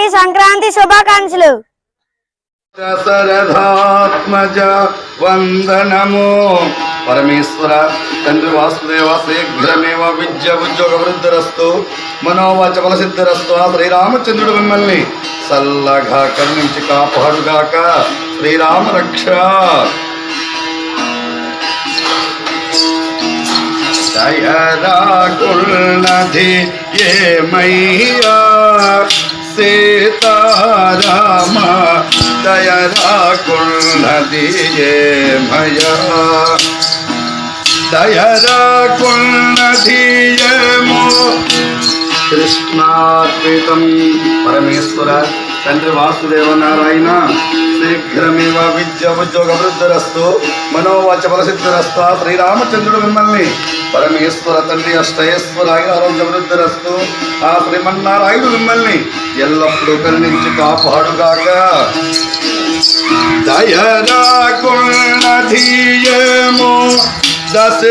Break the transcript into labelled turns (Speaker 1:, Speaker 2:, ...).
Speaker 1: సంక్రాంతి శుభాకాంక్షలు.
Speaker 2: దశరథాత్మజ వందనము. పరమేశ్వర తండ్రి వాసుదేవ శీఘ్రమేవ విద్య ఉద్యోగ వృద్ధిరస్తు మనోవాచ బల సిద్ధిరస్తు. ఆ శ్రీరామచంద్రుడు మిమ్మల్ని చల్లగా కరుణించి కాపాడుగాక. శ్రీరామ రక్ష. దయరాకుల్నధి ఏమయ్యా సీతారామ దయరాకుల్నధి ఏమయ్యా దయరాకుల్నధి ఏమో. కృష్ణార్పితం. పరమేశ్వర తండ్రి వాసుదేవ నారాయణ శీఘ్రమేవ విద్య ఉద్యోగ వృద్ధిరస్తు మనోవాచ బల సిద్ధిరస్తు. శ్రీరామచంద్రుడు మిమ్మల్ని పరమేశ్వర తండ్రి అష్టయేశ్వర ఆరోగ్య వృద్ధిరస్తు. ఆ శ్రీమన్నారాయణుడు మిమ్మల్ని ఎల్లప్పుడూ కరుణించి కాపాడుగాక. దయరాకుల్నధి ఏమో దశ